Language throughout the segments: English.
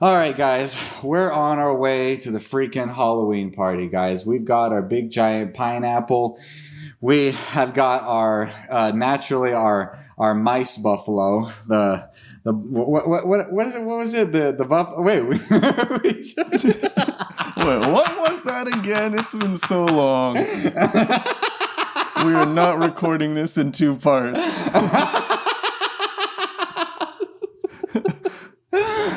All right, guys, we're on our way to the freaking Halloween party, guys. We've got our big giant pineapple. We have got our naturally our mice buffalo. The what is it? What was it? The buff. Wait, Wait, what was that again? It's been so long. We are not recording this in two parts.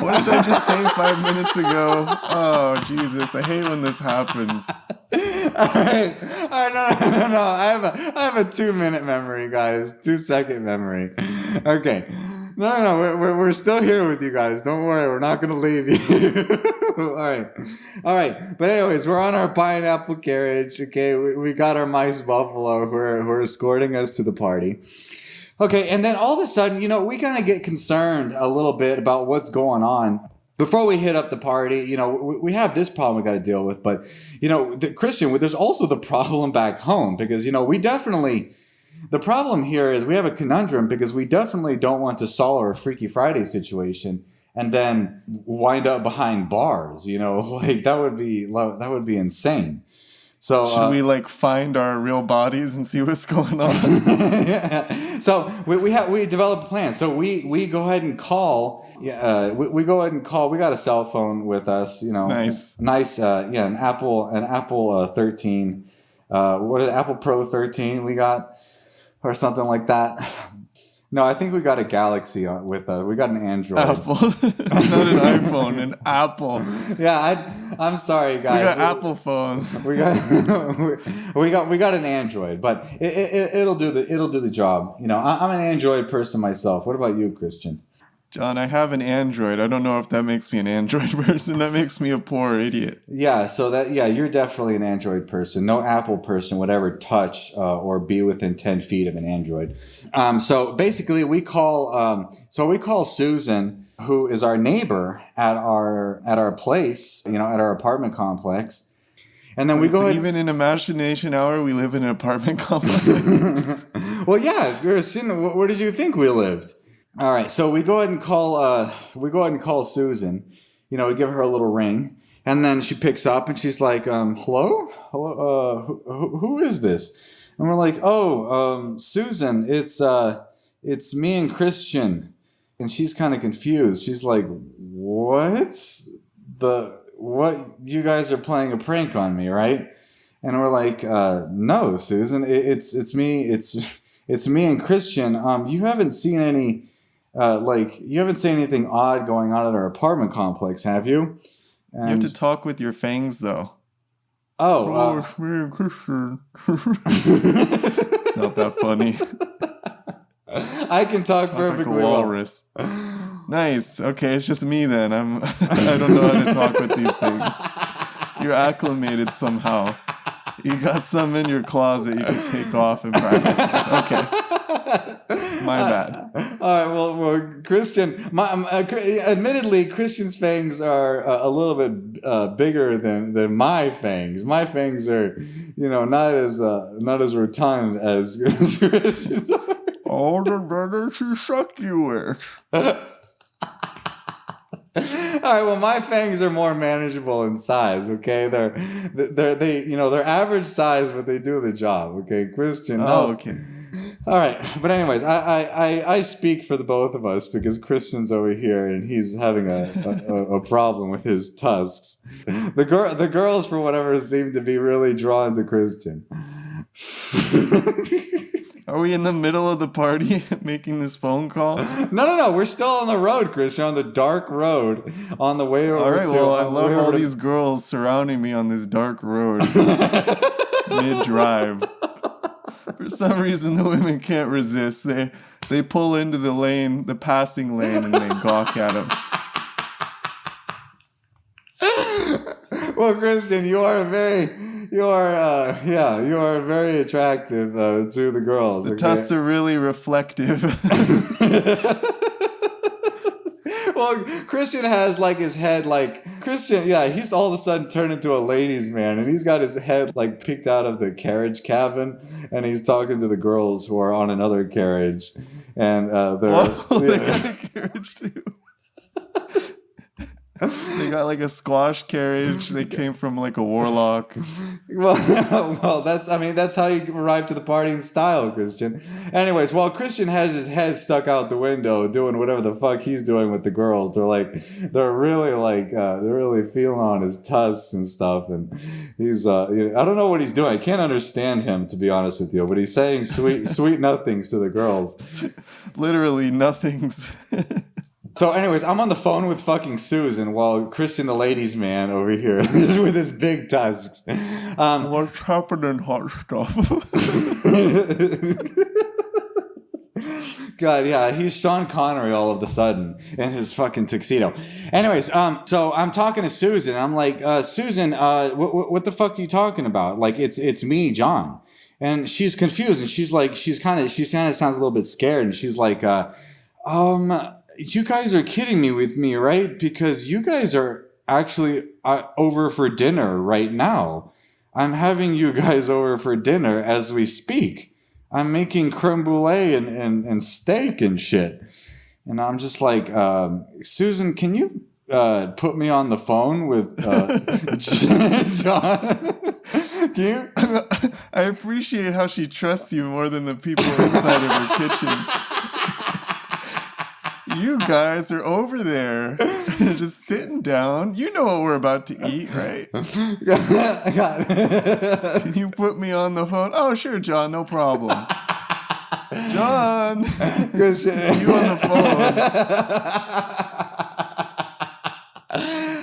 What did I just say 5 minutes ago? Oh, Jesus. I hate when this happens. All right. No. I have a 2-minute memory, guys. 2-second memory. Okay. No. We're still here with you guys. Don't worry. We're not going to leave you. All right. But anyways, we're on our pineapple carriage. Okay. We got our mice buffalo who are escorting us to the party. Okay. And then all of a sudden, we kind of get concerned a little bit about what's going on. Before we hit up the party, we have this problem we got to deal with. But, Christian, there's also the problem back home because, the problem here is we have a conundrum because we definitely don't want to solve our Freaky Friday situation and then wind up behind bars, like that would be insane. So should we find our real bodies and see what's going on? Yeah. So we developed a plan. So we go ahead and call. We go ahead and call. We got a cell phone with us. Nice. An Apple 13. What is it? Apple Pro 13? We got or something like that. No, I think we got a Galaxy with us. We got an Android. Apple. It's not an iPhone, an Apple. Yeah, I'm sorry, guys. We got Apple phone. We got an Android, but it'll do the job. I'm an Android person myself. What about you, Christian? John, I have an Android. I don't know if that makes me an Android person. That makes me a poor idiot. Yeah, you're definitely an Android person. No Apple person would ever touch or be within 10 feet of an Android. So basically, we call Susan, who is our neighbor at our place, at our apartment complex. And then we go ahead. Even in Imagination Hour, we live in an apartment complex. Well, yeah, where did you think we lived? All right, so we go ahead and call Susan. We give her a little ring, and then she picks up and she's like, "Hello, who is this?" And we're like, "Oh, Susan, it's me and Christian." And she's kind of confused. She's like, "What? What? You guys are playing a prank on me, right?" And we're like, "No, Susan, it's me. It's me and Christian. You haven't seen any." You haven't seen anything odd going on at our apartment complex, have you? And you have to talk with your fangs, though. Oh, it's me and Christian. Not that funny. I can talk perfectly like a walrus. Well. Nice. Okay, it's just me then. I don't know how to talk with these things. You're acclimated somehow. You got some in your closet you can take off and practice. Okay. My bad. All right. Well, Christian. Admittedly, Christian's fangs are a little bit bigger than my fangs. My fangs are, not as rotund as Christian's are. All the better to suck you with. All right. Well, my fangs are more manageable in size. Okay, they're average size, but they do the job. Okay, Christian. Oh, okay. All right, but anyways, I speak for the both of us because Christian's over here and he's having a problem with his tusks. The girls, for whatever, seem to be really drawn to Christian. Are we in the middle of the party making this phone call? No. We're still on the road, Christian, on the dark road on the way over. All right, I love all these girls surrounding me on this dark road mid-drive. For some reason, the women can't resist. They pull into the passing lane, and they gawk at them. Well, Christian, you are very attractive to the girls. The tusks are really reflective. Well, Christian has his head he's all of a sudden turned into a ladies' man, and he's got his head peeked out of the carriage cabin, and he's talking to the girls who are on another carriage, and they got a carriage too. They got like a squash carriage. They came from like a warlock. Well, that's how you arrive to the party in style, Christian. Anyways, while Christian has his head stuck out the window doing whatever the fuck he's doing with the girls, they're really feeling on his tusks and stuff, and he's I don't know what he's doing. I can't understand him, to be honest with you, but he's saying sweet nothings to the girls. Literally nothings. So anyways, I'm on the phone with fucking Susan while Christian the ladies man over here with his big tusks. What's happening, hot stuff? God, yeah, he's Sean Connery all of a sudden in his fucking tuxedo. Anyways, so I'm talking to Susan. I'm like, Susan, what the fuck are you talking about? Like, it's me, John. And she's confused, and she kind of sounds a little bit scared, and she's like, you guys are kidding me with me, right? Because you guys are actually over for dinner right now. I'm having you guys over for dinner as we speak. I'm making creme brulee and steak and shit. And I'm just like, Susan, can you put me on the phone with John? Can you? I appreciate how she trusts you more than the people inside of her kitchen. You guys are over there just sitting down. You know what we're about to eat, right? Can you put me on the phone? Oh, sure, John, no problem. John, you on the phone.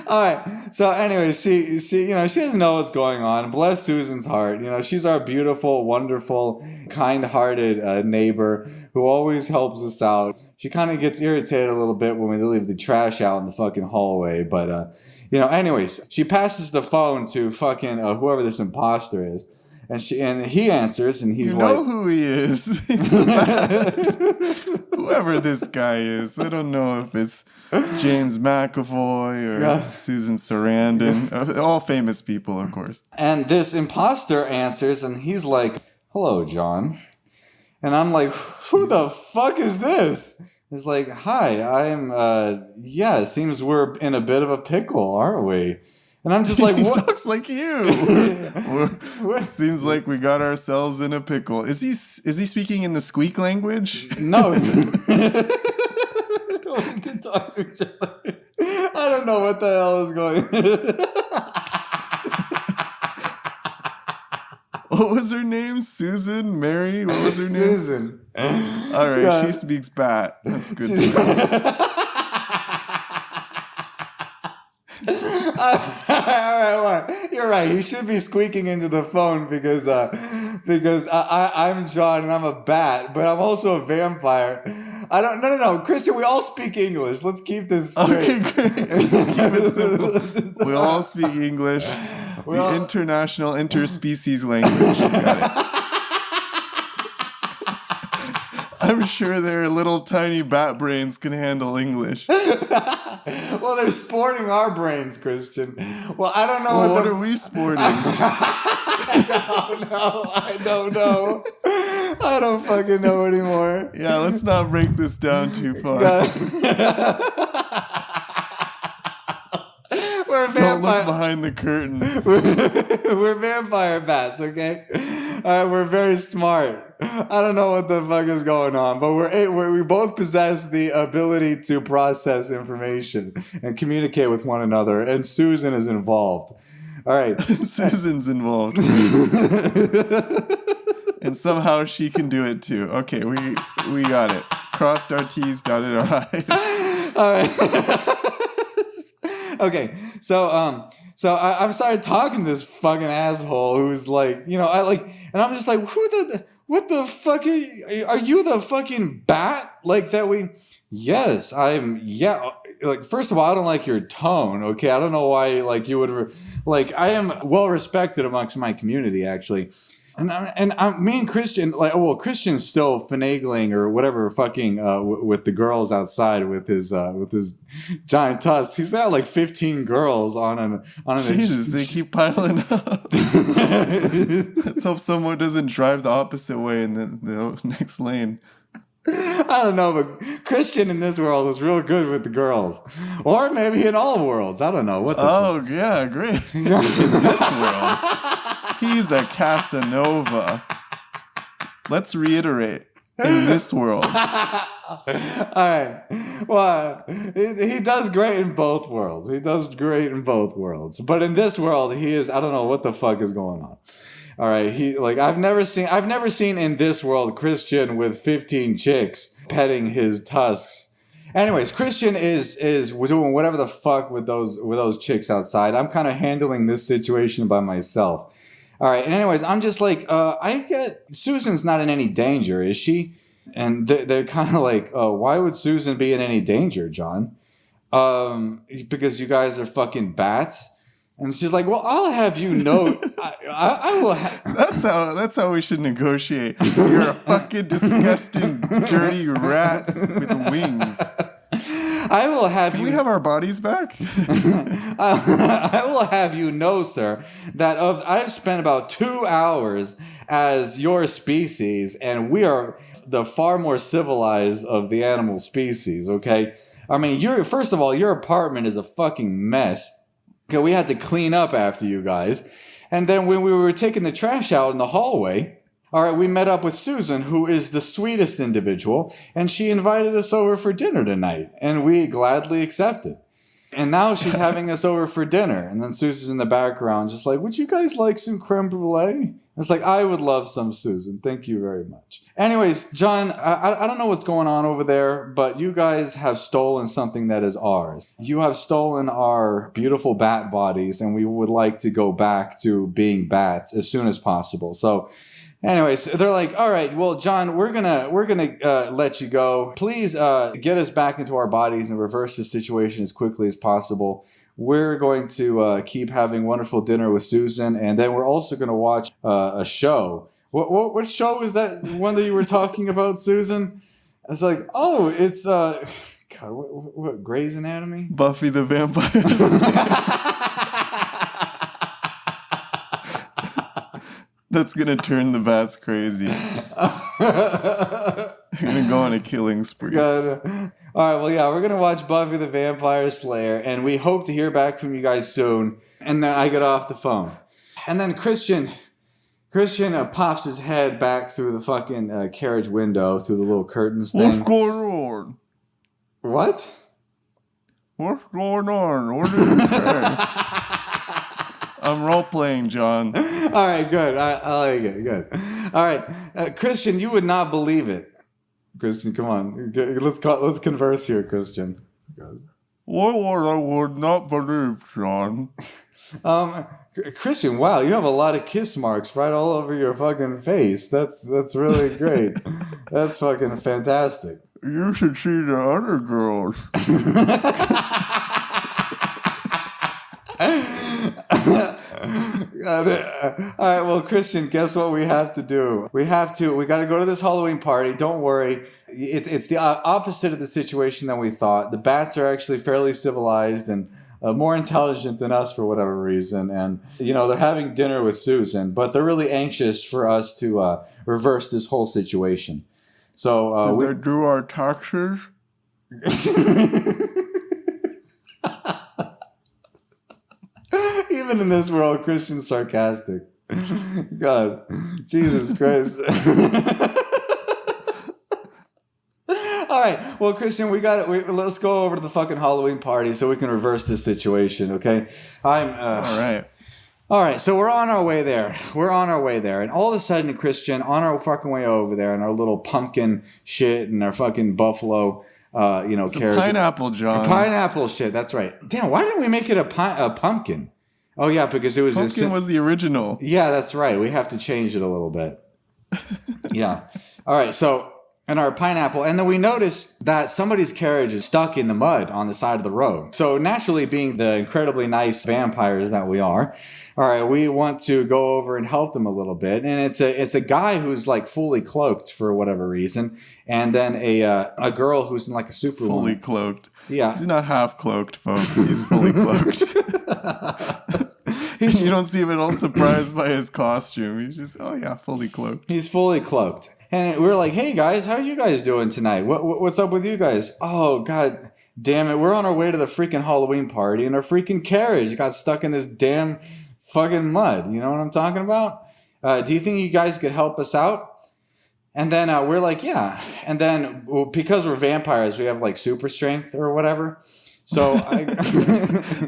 All right. So anyway, she doesn't know what's going on. Bless Susan's heart. She's our beautiful, wonderful, kind-hearted neighbor who always helps us out. She kind of gets irritated a little bit when we leave the trash out in the fucking hallway. But, anyways, she passes the phone to fucking whoever this imposter is. And he answers, and he's like... You know who he is. Whoever this guy is. I don't know if it's James McAvoy or Susan Sarandon. All famous people, of course. And this imposter answers, and he's like, hello, John. And I'm like, who the fuck is this? He's like, hi, I'm, it seems we're in a bit of a pickle, aren't we? And I'm just like, what? He talks like you. It seems like we got ourselves in a pickle. Is he speaking in the squeak language? No. We can talk to each other. I don't know what the hell is going on. What was her name? Susan? Mary? What was her name? Susan. All right, she speaks bat. That's good stuff. All right. You're right. He should be squeaking into the phone because I'm John and I'm a bat, but I'm also a vampire. No. Christian, we all speak English. Let's keep this straight. Okay, great. Let's keep it simple. We all speak English. The international interspecies language. Got it. I'm sure their little tiny bat brains can handle English. Well, they're sporting our brains, Christian. Well, I don't know what are we sporting? I don't know. I don't fucking know anymore. Yeah, let's not break this down too far. Don't look behind the curtain. We're vampire bats, okay? All right, we're very smart. I don't know what the fuck is going on, but we both possess the ability to process information and communicate with one another, and Susan is involved. All right. Susan's involved. And somehow she can do it too. Okay, we got it. Crossed our T's, dotted our I's. All right. Okay, so I started talking to this fucking asshole who's like, and I'm just like, what the fuck are you the fucking bat? Like that yes, like, first of all, I don't like your tone, okay? I don't know why, like, you would, I am well respected amongst my community, actually. And me and Christian, Christian's still finagling or whatever, fucking with the girls outside with his giant tusks. He's got like 15 girls on an. Jesus, they keep piling up. Let's hope someone doesn't drive the opposite way in the next lane. I don't know, but Christian in this world is real good with the girls. Or maybe in all worlds. I don't know. What the yeah, great. In this world, he's a Casanova. Let's reiterate. In this world. All right. Well, he does great in both worlds. He does great in both worlds. But in this world, he is, I don't know what the fuck is going on. All right. I've never seen in this world Christian with 15 chicks petting his tusks. Anyways, Christian is doing whatever the fuck with those chicks outside. I'm kind of handling this situation by myself. All right. And anyways, I'm just like, Susan's not in any danger, is she? And they're kind of like, why would Susan be in any danger, John? Because you guys are fucking bats. And she's like, well, I'll have you know, I will. That's how we should negotiate. You're a fucking disgusting, dirty rat with wings. I will have Can we have our bodies back? I will have you know, sir, that I've spent about 2 hours as your species, and we are the far more civilized of the animal species, okay? I mean, first of all, your apartment is a fucking mess. Okay, we had to clean up after you guys. And then when we were taking the trash out in the hallway, all right, we met up with Susan, who is the sweetest individual, and she invited us over for dinner tonight, and we gladly accepted. And now she's having us over for dinner, and then Susan's in the background just like, would you guys like some creme brulee? It's like, I would love some, Susan. Thank you very much. Anyways, John, I don't know what's going on over there, but you guys have stolen something that is ours. You have stolen our beautiful bat bodies, and we would like to go back to being bats as soon as possible. So anyways, they're like, all right, well, John, we're gonna let you go. Please get us back into our bodies and reverse the situation as quickly as possible. We're going to keep having wonderful dinner with Susan, and then we're also going to watch a show. What show is that one that you were talking about, Susan? It's like, oh, it's God, what Grey's Anatomy? Buffy the Vampire Slayer. That's gonna turn the bats crazy. You're gonna go on a killing spree. God. All right, well, yeah, we're gonna watch Buffy the Vampire Slayer, and we hope to hear back from you guys soon. And then I get off the phone, and then Christian pops his head back through the fucking carriage window through the little curtains thing. What's going on? What? What's going on? What did you say? I'm role playing, John. All right, good. I like it. Good. All right, Christian, you would not believe it. Christian, come on. Let's converse here, Christian. What I would not believe, John? Christian, wow, you have a lot of kiss marks right all over your fucking face. That's really great. That's fucking fantastic. You should see the other girls. All right, well, Christian, guess what we have to do? We got to go to this Halloween party. Don't worry. It's the opposite of the situation that we thought. The bats are actually fairly civilized and more intelligent than us for whatever reason. And, they're having dinner with Susan, but they're really anxious for us to reverse this whole situation. So Did they do our taxes? Even in this world, Christian's sarcastic. God, Jesus Christ. All right, well, Christian, let's go over to the fucking Halloween party so we can reverse this situation, okay? All right. All right, so we're on our way there. And all of a sudden, Christian, on our fucking way over there, in our little pumpkin shit and our fucking buffalo, it's carriage. Pineapple, John. Pineapple shit, that's right. Damn, why didn't we make it a pumpkin? Oh, yeah, because it was... Pumpkin was the original. Yeah, that's right. We have to change it a little bit. Yeah. All right, so... And our pineapple. And then we noticed that somebody's carriage is stuck in the mud on the side of the road. So naturally, being the incredibly nice vampires that we are, all right, we want to go over and help them a little bit. And it's a guy who's like fully cloaked for whatever reason. And then a girl who's in like a superwoman. Fully cloaked. Yeah. He's not half cloaked, folks. He's fully cloaked. You don't see him at all surprised by his costume. He's just, oh yeah, fully cloaked. He's fully cloaked. And we were like, hey guys, how are you guys doing tonight? What's up with you guys? Oh, God damn it. We're on our way to the freaking Halloween party and our freaking carriage got stuck in this damn fucking mud. You know what I'm talking about? Do you think you guys could help us out? And then we're like, yeah. And then because we're vampires, we have like super strength or whatever. So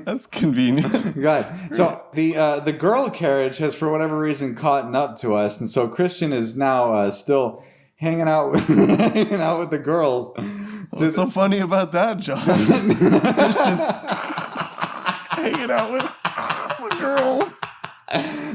that's convenient. God. So the girl carriage has for whatever reason caught up to us, and so Christian is now still hanging out with the girls. What's so funny about that, John? Christian's hanging out with the girls.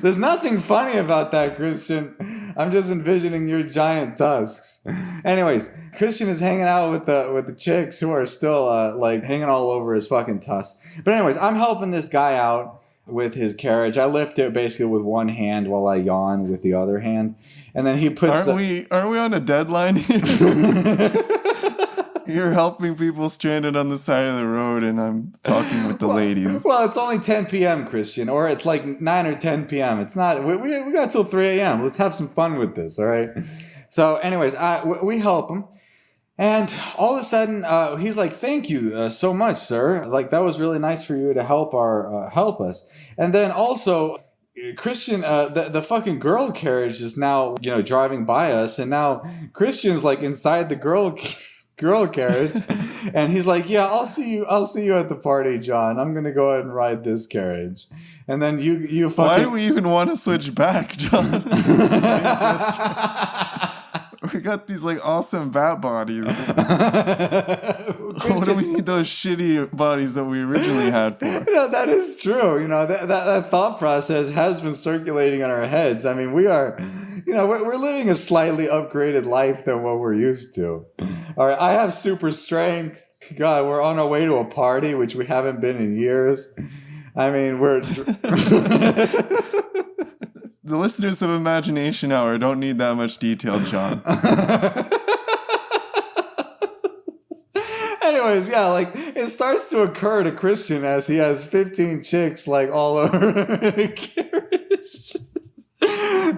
There's nothing funny about that, Christian. I'm just envisioning your giant tusks. Anyways, Christian is hanging out with the chicks who are still like hanging all over his fucking tusks. But anyways, I'm helping this guy out with his carriage. I lift it basically with one hand while I yawn with the other hand, and then he puts. Aren't we on a deadline here? You're helping people stranded on the side of the road, and I'm talking with the ladies. Well, it's only 10 p.m., Christian, or it's like 9 or 10 p.m. It's not. We got till 3 a.m. Let's have some fun with this, all right? So, anyways, we help him, and all of a sudden, he's like, "Thank you so much, sir. Like that was really nice for you to help us." And then also, Christian, the fucking girl carriage is now driving by us, and now Christian's like inside the girl carriage, and he's like, yeah, I'll see you at the party, John. I'm gonna go ahead and ride this carriage. And then you fucking, why do we even want to switch back, John? We got these like awesome bat bodies. What do we need those shitty bodies that we originally had for? That is true. That thought process has been circulating in our heads. I mean, we are, we're living a slightly upgraded life than what we're used to. All right, I have super strength. God, we're on our way to a party, which we haven't been in years. I mean, we're... The listeners of Imagination Hour don't need that much detail, John. Anyways, yeah, like, it starts to occur to Christian as he has 15 chicks, like, all over in a carriage.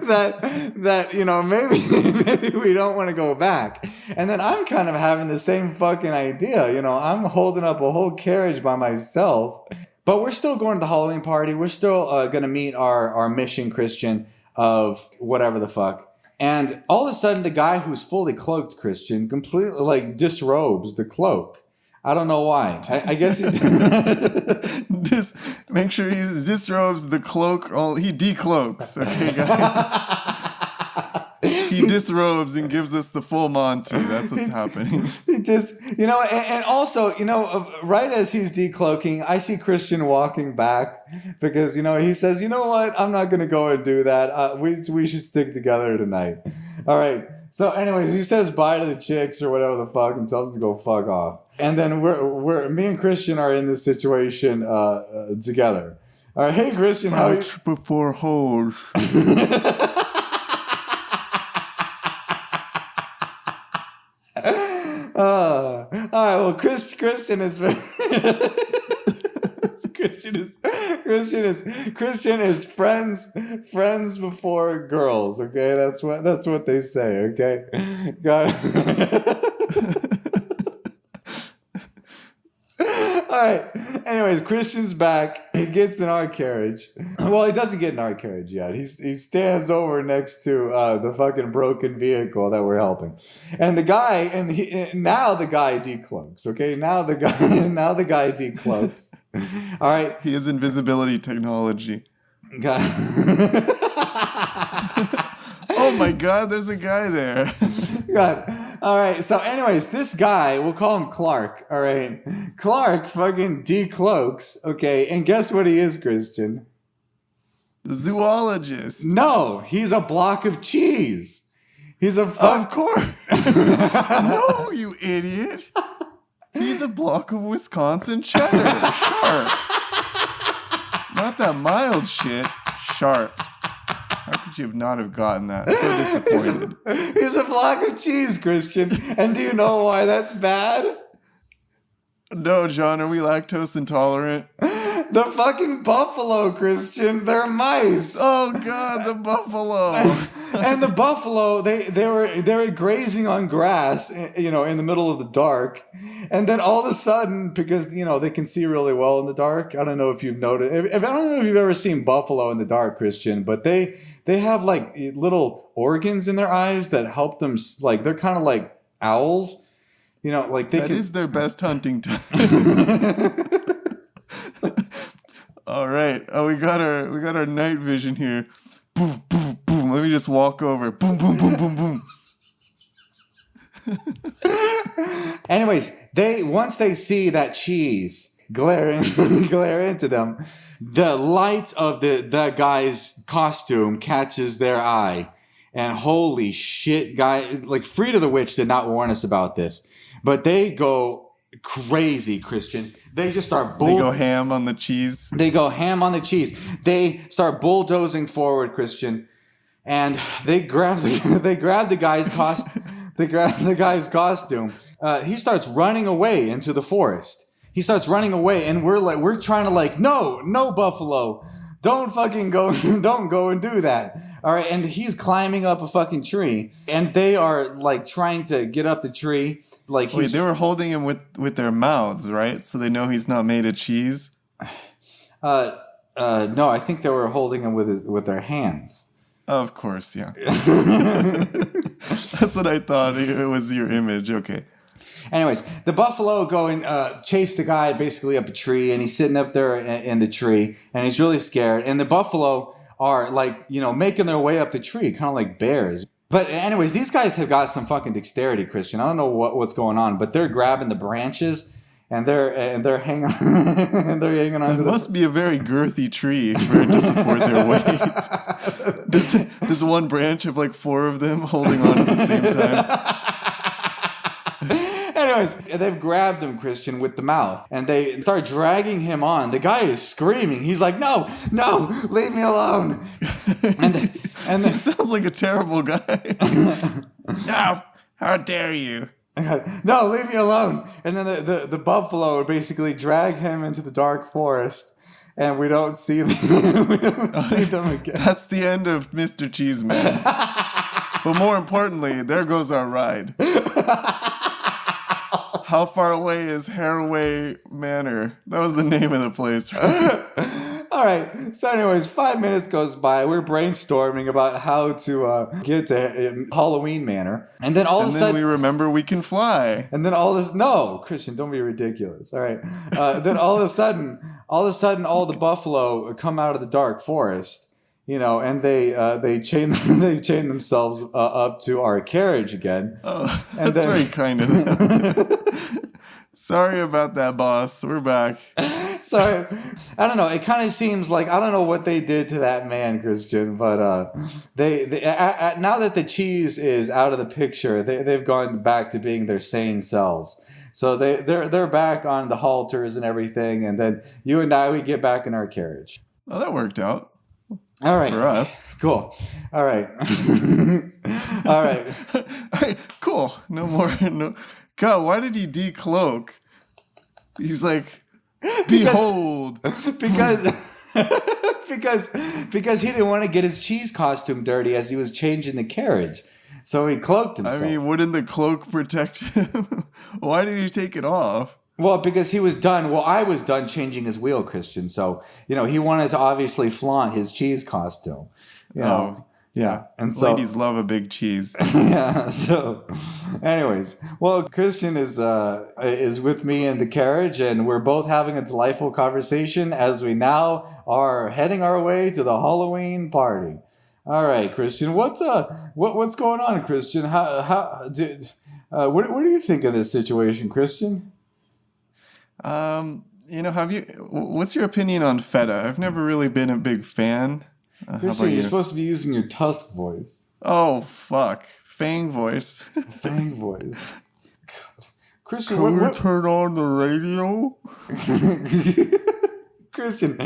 that maybe we don't want to go back. And then I'm kind of having the same fucking idea. I'm holding up a whole carriage by myself. But we're still going to the Halloween party. We're still going to meet our mission, Christian, of whatever the fuck. And all of a sudden, the guy who's fully cloaked, Christian, completely like disrobes the cloak. I don't know why. I guess he just make sure he disrobes the cloak. He decloaks. Okay, guys. He disrobes and gives us the full Monty. That's what's happening. He just, and also, right as he's decloaking, I see Christian walking back because, he says, you know what? I'm not going to go and do that. We should stick together tonight. All right. So anyways, he says bye to the chicks or whatever the fuck and tells them to go fuck off. And then me and Christian are in this situation together. All right. Hey, Christian. Facts before hoes. All right. Well, Christian is Christian is friends before girls. Okay, that's what they say. Okay, God. All right. Anyways, Christian's back. He gets in our carriage. Well, he doesn't get in our carriage yet. He stands over next to the fucking broken vehicle that we're helping, and the guy now the guy decloaks. Okay, now the guy decloaks. All right. He has invisibility technology. God. Oh my God! There's a guy there. God. All right. So, anyways, this guy, we'll call him Clark. All right. Clark fucking decloaks. Okay. And guess what he is, Christian? The zoologist. No, he's a block of cheese. He's a Of course. No, you idiot. He's a block of Wisconsin cheddar. Sharp. Not that mild shit. Sharp. How could you not have gotten that? So disappointed. He's a block of cheese, Christian. And do you know why that's bad? No, John, are we lactose intolerant? The The fucking buffalo, Christian. They're mice. Oh God, the buffalo. And the buffalo, they were grazing on grass, in the middle of the dark. And then all of a sudden, because they can see really well in the dark. I don't know if you've noticed. I don't know if you've ever seen buffalo in the dark, Christian, but they have like little organs in their eyes that help them. Like they're kind of like owls. Like That is their best hunting time. All right. Oh, we got our night vision here. Boom, boom, boom. Let me just walk over. Boom, boom, boom, boom, boom. Anyways, once they see that cheese glare into them, the light of the guy's costume catches their eye, and holy shit, guy! Like Frida the Witch did not warn us about this, but they go crazy, Christian. They just start They go ham on the cheese. They go ham on the cheese. They start bulldozing forward, Christian, and they grab the guy's costume. He starts running away into the forest. He starts running away, and we're trying to no buffalo, don't fucking go, don't go and do that. All right, and he's climbing up a fucking tree, and they are like trying to get up the tree. Wait, they were holding him with their mouths, right? So they know he's not made of cheese. No, I think they were holding him with their hands. Of course, yeah. That's what I thought. It was your image. Okay. Anyways, the buffalo go and chase the guy basically up a tree, and he's sitting up there in the tree, and he's really scared. And the buffalo are making their way up the tree, kind of like bears. But anyways, these guys have got some fucking dexterity, Christian. I don't know what's going on, but they're grabbing the branches and they're hanging on. They're hanging on. It must be a very girthy tree for it to support their weight. Does one branch have like 4 of them holding on at the same time? Anyways, they've grabbed him, Christian, with the mouth, and they start dragging him on. The guy is screaming. He's like, "No, leave me alone!" And it sounds like a terrible guy. No, how dare you? No, leave me alone. And then the buffalo would basically drag him into the dark forest, and we don't see them. We don't see them again. That's the end of Mr. Cheeseman. But more importantly, there goes our ride. How far away is Haraway Manor? That was the name of the place, right? All right. So anyways, 5 minutes goes by. We're brainstorming about how to get to Halloween Manor. And then all of a sudden we remember we can fly. And then no, Christian, don't be ridiculous. All right. Then all of a sudden, all the buffalo come out of the dark forest, and they chain themselves up to our carriage again. Oh, and that's very kind of them. Sorry about that, boss. We're back. Sorry. I don't know. It kind of seems like, I don't know what they did to that man, Christian, but they now that the cheese is out of the picture, they've gone back to being their sane selves. So they're back on the halters and everything, and then you and I, we get back in our carriage. Oh, that worked out. All right. For us. Cool. All right. All right. All right. Cool. No more. No. God, why did he decloak? He's like, behold. Because he didn't want to get his cheese costume dirty as he was changing the carriage. So he cloaked himself. I mean, wouldn't the cloak protect him? Why did he take it off? Well, because he was done. Well, I was done changing his wheel, Christian. So, he wanted to obviously flaunt his cheese costume. Yeah. And so ladies love a big cheese. Yeah. So anyways, well, Christian is with me in the carriage, and we're both having a delightful conversation as we now are heading our way to the Halloween party. All right, Christian, what's going on, Christian? What do you think of this situation, Christian? What's your opinion on feta? I've never really been a big fan. Christian, you're supposed to be using your Tusk voice. Oh, fuck. Fang voice. Fang voice. God. Christian, Can we turn on the radio? Christian,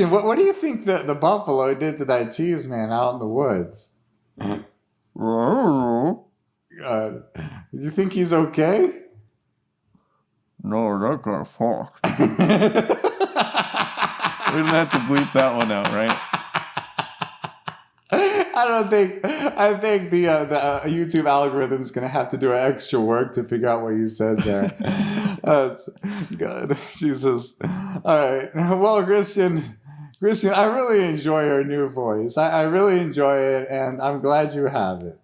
what do you think that the buffalo did to that cheese man out in the woods? God. You think he's okay? No, that got fucked. We don't have to bleep that one out, right? I think the YouTube algorithm is going to have to do extra work to figure out what you said there. That's good. Jesus. All right. Well, Christian, I really enjoy your new voice. I really enjoy it, and I'm glad you have it.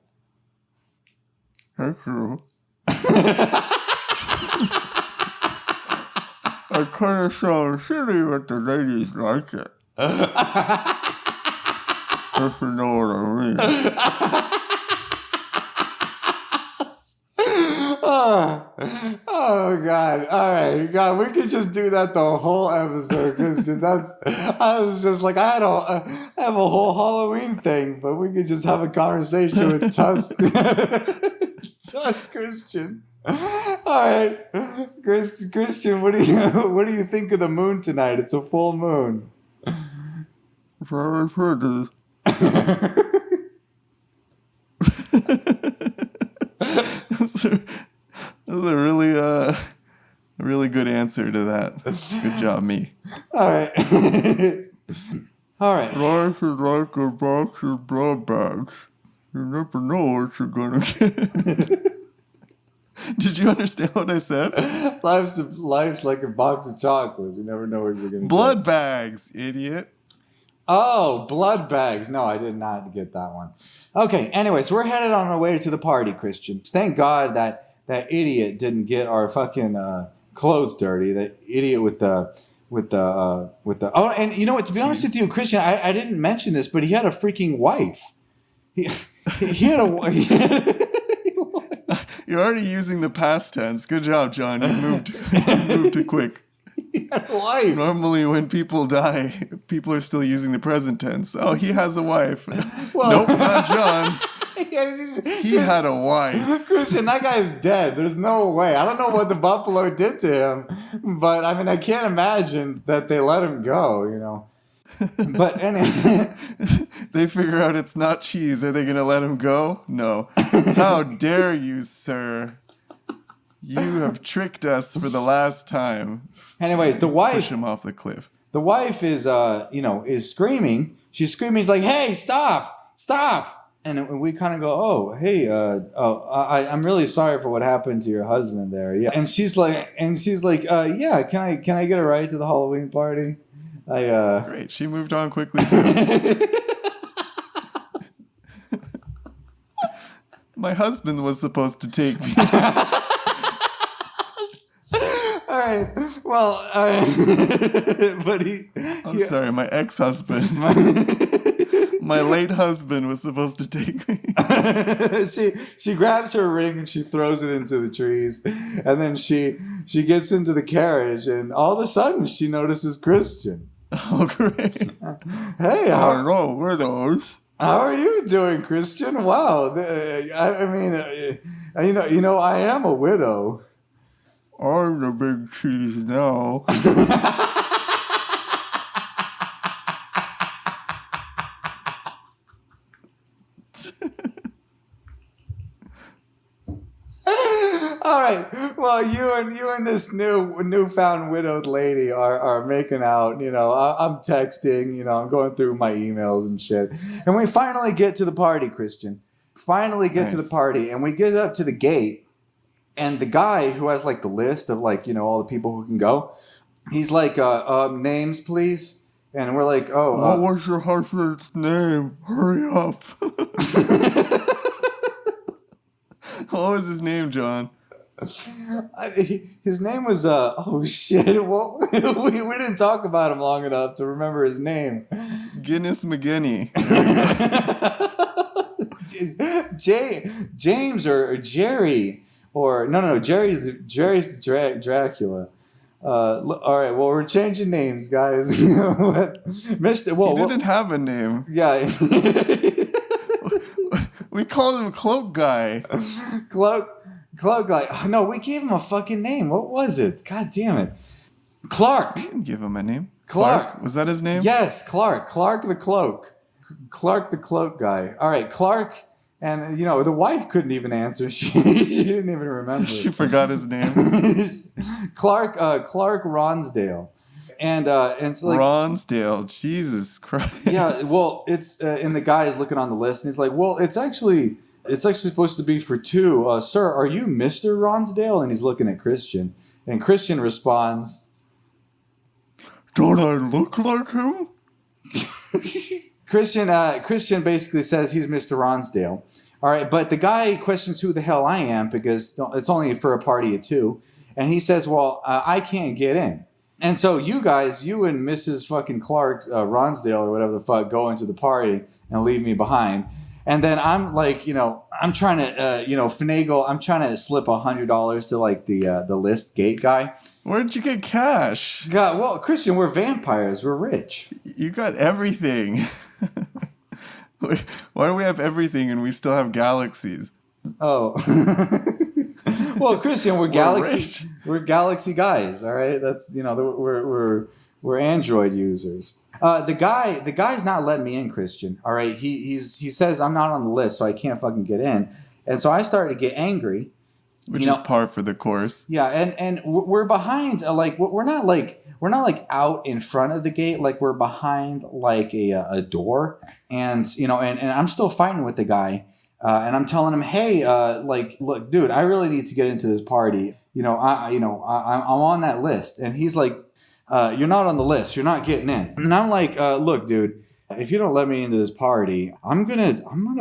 That's true. I kind of sound shitty, but the ladies like it. If you know what I mean. Oh God! All right, God, we could just do that the whole episode, Christian. I was just like, I have a whole Halloween thing, but we could just have a conversation with Tusk, Christian. All right, Christian, what do you think of the moon tonight? It's a full moon. Very pretty. That's a really good answer to that. Good job, me. All right. All right. Life is like a box of blood bags. You never know what you're gonna get. Did you understand what I said? Life's like a box of chocolates. You never know what you're gonna blood get. bags, idiot. Oh, blood bags. No, I did not get that one. Okay, anyways, we're headed on our way to the party, Christian. Thank God that idiot didn't get our fucking clothes dirty. That idiot with the oh, and you know what, to be honest with you, Christian, I didn't mention this, but he had a freaking wife. He had a wife. You're already using the past tense. Good job, John. You moved too quick. He had a wife. Normally, when people die, people are still using the present tense. Oh, he has a wife. Well, nope, not John. He had a wife. Christian, that guy's dead. There's no way. I don't know what the buffalo did to him, but I mean, I can't imagine that they let him go, you know. But anyway. They figure out it's not cheese. Are they going to let him go? No. How dare you, sir? You have tricked us for the last time. Anyways, the wife... Push him off the cliff. The wife is screaming. She's screaming. She's like, "Hey, stop! Stop!" And we kind of go, "Oh, hey, I'm really sorry for what happened to your husband there." Yeah. And she's like, "Yeah, can I get a ride to the Halloween party?" Great. She moved on quickly too. My husband was supposed to take me. All right. Well, all right. But I'm sorry, my ex-husband. My late husband was supposed to take me. She grabs her ring and she throws it into the trees, and then she gets into the carriage, and all of a sudden she notices Christian. Oh, great! Hey, hello, widows. How are you doing, Christian? Wow, I mean, you know, I am a widow. I'm the big cheese now. All right. Well, you and this newfound widowed lady are making out. You know, I'm texting. You know, I'm going through my emails and shit. And we finally get to the party, Christian. Finally get to the party, and we get up to the gate. And the guy who has like the list of like, you know, all the people who can go, he's like, names, please. And we're like, oh. What was your husband's name? Hurry up. What was his name, John? His name was, oh shit. Well, we didn't talk about him long enough to remember his name. Guinness McGinney. James or Jerry. Or no, Jerry's the Dracula. All right, well, we're changing names, guys. You know what, Mister? Well, he didn't have a name. Yeah, we called him Cloak Guy. Cloak Guy. No, we gave him a fucking name. What was it? God damn it, Clark. We didn't give him a name. Clark. Was that his name? Yes, Clark. Clark the Cloak. Clark the Cloak Guy. All right, Clark. And, you know, the wife couldn't even answer. She didn't even remember. She forgot his name. Clark Ronsdale. And it's like Ronsdale, Jesus Christ. yeah, well, it's and the guy is looking on the list, and he's like, well, it's actually supposed to be for two. Sir, are you Mr. Ronsdale? And he's looking at Christian, and Christian responds, "Don't I look like him?" Christian basically says he's Mr. Ronsdale. All right, but the guy questions who the hell I am because it's only for a party of two, and he says, well, I can't get in. And so you guys, you and Mrs. fucking Clark, Ronsdale or whatever the fuck, go into the party and leave me behind. And then I'm like, I'm trying to, finagle. I'm trying to slip $100 to like the list gate guy. Where'd you get cash? God, well, Christian, we're vampires. We're rich. You got everything. Why do we have everything and we still have galaxies? Oh. Well, Christian, we're galaxy guys, all right? That's we're Android users. The guy's not letting me in, Christian. All right, he says I'm not on the list, so I can't fucking get in. And so I started to get angry. Which is par for the course. Yeah, and we're behind. We're not like out in front of the gate. Like we're behind like a door, and and I'm still fighting with the guy. And I'm telling him, hey, look, dude, I really need to get into this party. I'm on that list. And he's like, you're not on the list. You're not getting in. And I'm like, look, dude, if you don't let me into this party, I'm gonna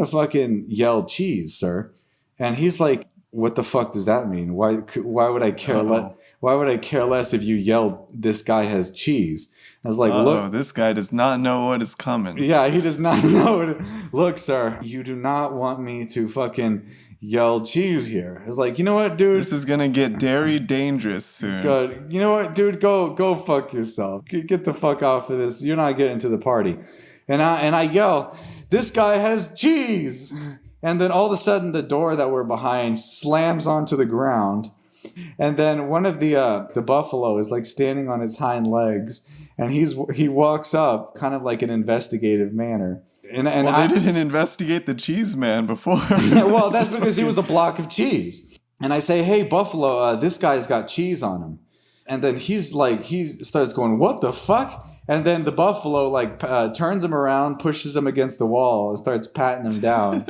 fucking yell cheese, sir. And he's like, what the fuck does that mean? Why would I care less? Why would I care less if you yell, this guy has cheese? I was like, look, this guy does not know what is coming. Yeah, he does not know. Look, sir, you do not want me to fucking yell cheese here. I was like, you know what, dude? This is gonna get dairy dangerous soon. God, you know what, dude? Go fuck yourself. Get the fuck off of this. You're not getting to the party. And I yell, this guy has cheese. And then all of a sudden, the door that we're behind slams onto the ground. And then one of the buffalo is like standing on his hind legs. And he walks up kind of like an investigative manner. And they didn't investigate the cheese man before. Well, that's because he was a block of cheese. And I say, hey, Buffalo, this guy's got cheese on him. And then he starts going, what the fuck? And then the buffalo turns him around, pushes him against the wall, and starts patting him down.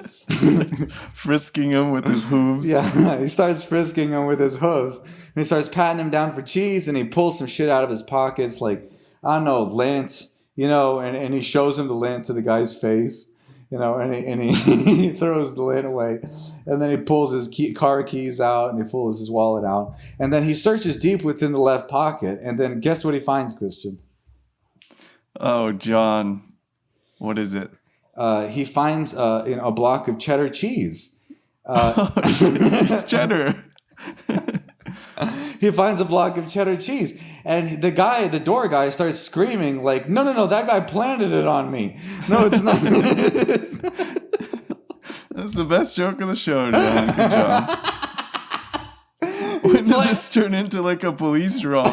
Frisking him with his hooves. Yeah, he starts frisking him with his hooves. And he starts patting him down for cheese, and he pulls some shit out of his pockets, like, I don't know, lint, and he shows him the lint to the guy's face, and he throws the lint away. And then he pulls his car keys out, and he pulls his wallet out. And then he searches deep within the left pocket, and then guess what he finds, Christian? Oh, John. What is it? He finds a block of cheddar cheese. It's cheddar. He finds a block of cheddar cheese. And the door guy, starts screaming like, no, that guy planted it on me. No, it's not. That's the best joke of the show, John. Good job. When did this turn into like a police drama?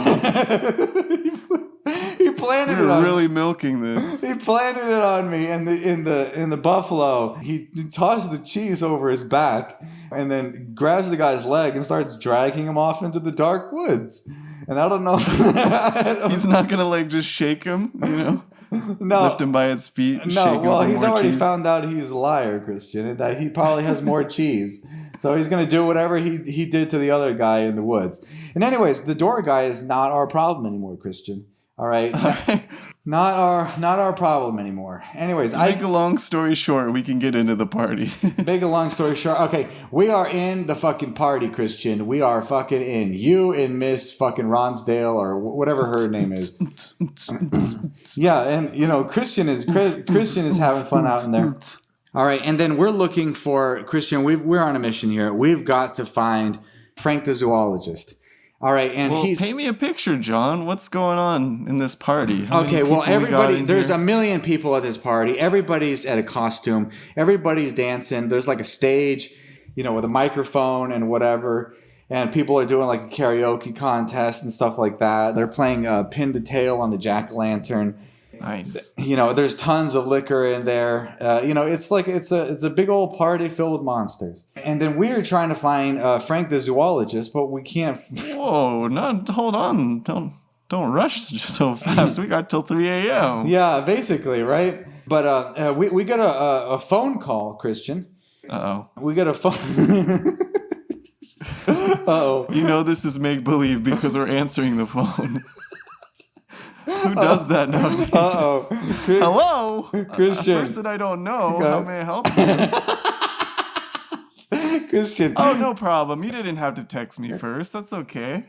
He planted it on me. Really milking this. He planted it on me, and in the buffalo, he tossed the cheese over his back, and then grabs the guy's leg and starts dragging him off into the dark woods. And I don't know. He's not gonna just shake him, No, lift him by its feet. No, well, he's already found out he's a liar, Christian, and that he probably has more cheese. So he's gonna do whatever he did to the other guy in the woods. And anyways, the door guy is not our problem anymore, Christian. All right. Not our problem anymore. Anyways, make a long story short, we can get into the party. Make a long story short. Okay, we are in the fucking party, Christian. We are fucking in. You and Miss fucking Ronsdale or whatever her name is. Yeah, and Christian is having fun out in there. All right, and then we're looking for Christian. We're on a mission here. We've got to find Frank the zoologist. All right, and paint me a picture, John. What's going on in this party? Everybody, there's a million people at this party. Everybody's at a costume. Everybody's dancing. There's like a stage, with a microphone and whatever. And people are doing like a karaoke contest and stuff like that. They're playing pin the tail on the jack-o'-lantern. Nice. There's tons of liquor in there. It's a big old party filled with monsters. And then we're trying to find Frank the zoologist, but we can't. Whoa! Hold on! Don't Don't rush so fast. We got till 3 a.m. Yeah, basically, right? But we got a phone call, Christian. Uh-oh. We got a phone. Uh-oh. You know this is make-believe because we're answering the phone. Who does that nowadays? Uh-oh. Hello? Christian. A person I don't know. How may I help you? Christian. Oh, no problem. You didn't have to text me first. That's okay.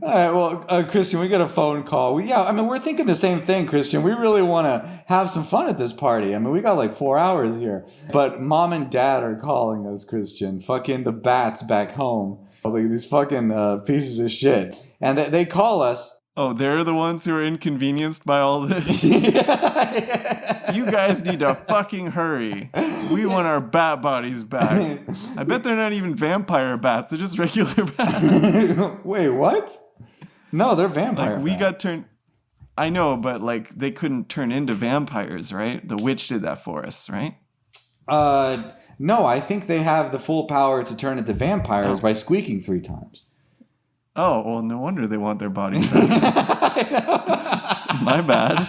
All right, well, Christian, we got a phone call. We're thinking the same thing, Christian. We really want to have some fun at this party. I mean, we got like 4 hours here. But mom and dad are calling us, Christian. Fucking the bats back home. Like these fucking pieces of shit. And they call us. Oh, they're the ones who are inconvenienced by all this? Yeah. You guys need to fucking hurry. We want our bat bodies back. I bet they're not even vampire bats. They're just regular bats. Wait, what? No, they're vampire Like, we bats. got turned... I know, but, like, they couldn't turn into vampires, right? The witch did that for us, right? No, I think they have the full power to turn into vampires by squeaking 3 times. Oh, well, no wonder they want their bodies back. My bad.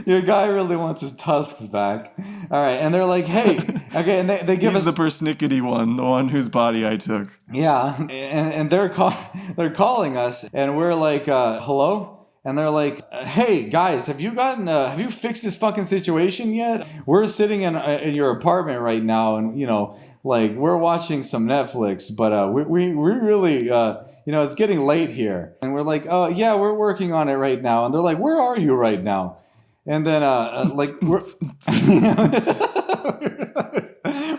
Your guy really wants his tusks back. All right, and they're like, hey, okay, and they give He's us the persnickety one, the one whose body I took. yeah, and they're calling us, and we're like, hello. And they're like, hey guys, have you fixed this fucking situation yet? We're sitting in your apartment right now, and like we're watching some Netflix, but we really it's getting late here, and we're like, oh yeah, we're working on it right now. And they're like, where are you right now? And then like we're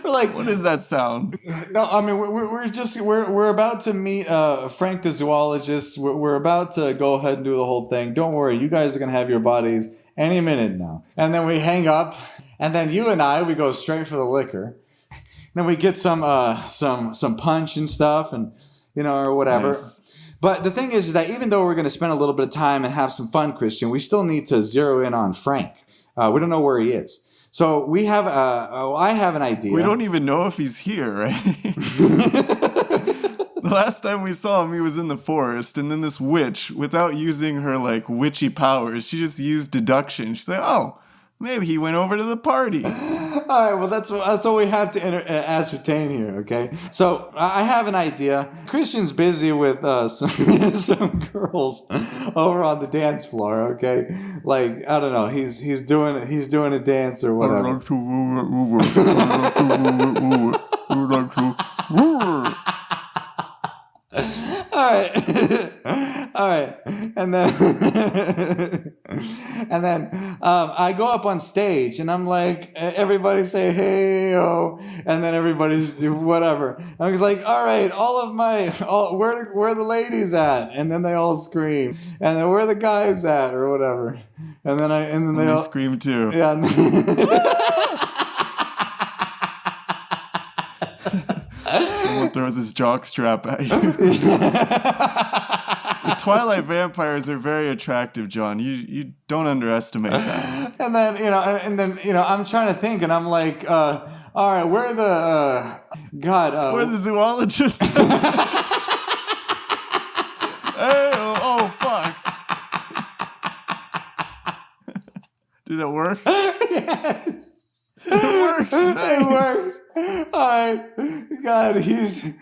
we're like, What does that sound? no, I mean we're about to meet Frank the zoologist. We're about to go ahead and do the whole thing. Don't worry, you guys are gonna have your bodies any minute now. And then we hang up, and then you and we go straight for the liquor. Then we get some punch and stuff, and or whatever. Nice. But the thing is that even though we're gonna spend a little bit of time and have some fun, Christian, we still need to zero in on Frank. We don't know where he is. So we have I have an idea. We don't even know if he's here, right? The last time we saw him, he was in the forest, and then this witch, without using her, like, witchy powers, she just used deduction. She's like, oh, maybe he went over to the party. All right, well, that's what we have to ascertain here, okay? So I have an idea. Christian's busy with some girls over on the dance floor, okay? Like, I don't know, he's doing a dance or whatever. All right, and then I go up on stage and I'm like, everybody say hey oh, and then everybody's whatever. I was like, all right, where are the ladies at? And then they all scream, and then where are the guys at or whatever, and then they all scream too. Yeah. Someone throws his jockstrap at you. The Twilight vampires are very attractive, John. You don't underestimate that. And then I'm trying to think, and I'm like, all right, where are the Where are the zoologists? Hey, oh fuck! Did it work? Yes. It worked. Nice. It worked. All right, God, he's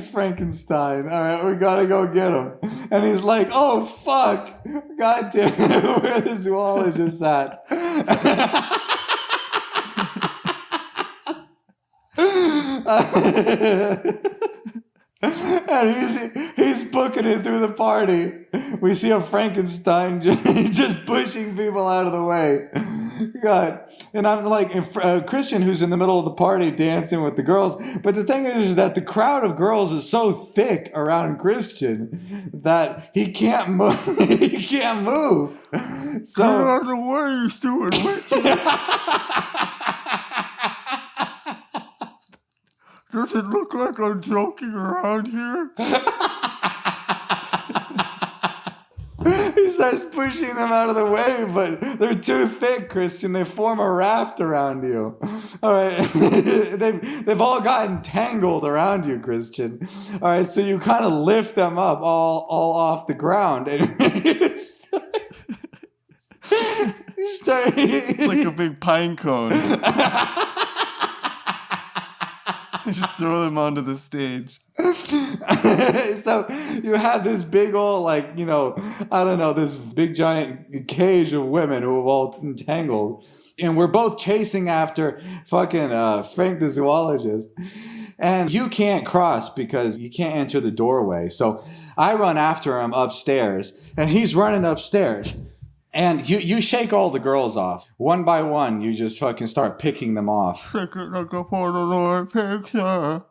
Frankenstein. All right, we gotta go get him. And he's like, oh fuck, God damn it, where are the zoologists at? And he's booking it through the party. We see a Frankenstein just pushing people out of the way. God. And I'm like, Christian, who's in the middle of the party dancing with the girls. But the thing is that the crowd of girls is so thick around Christian that he can't move. He can't move. So Get out of the way, you stupid witch. Does it look like I'm joking around here? he's starts pushing them out of the way, but they're too thick, Christian. They form a raft around you. All right. They've all gotten tangled around you, Christian. All right. So you kind of lift them up all off the ground. And you start It's like a big pine cone. Just throw them onto the stage. So you have this big old, like, I don't know, this big giant cage of women who have all entangled. And we're both chasing after fucking Frank the zoologist. And you can't cross because you can't enter the doorway. So I run after him upstairs, and he's running upstairs. And you shake all the girls off. One by one, you just fucking start picking them off. Shake it like a Polaroid picture.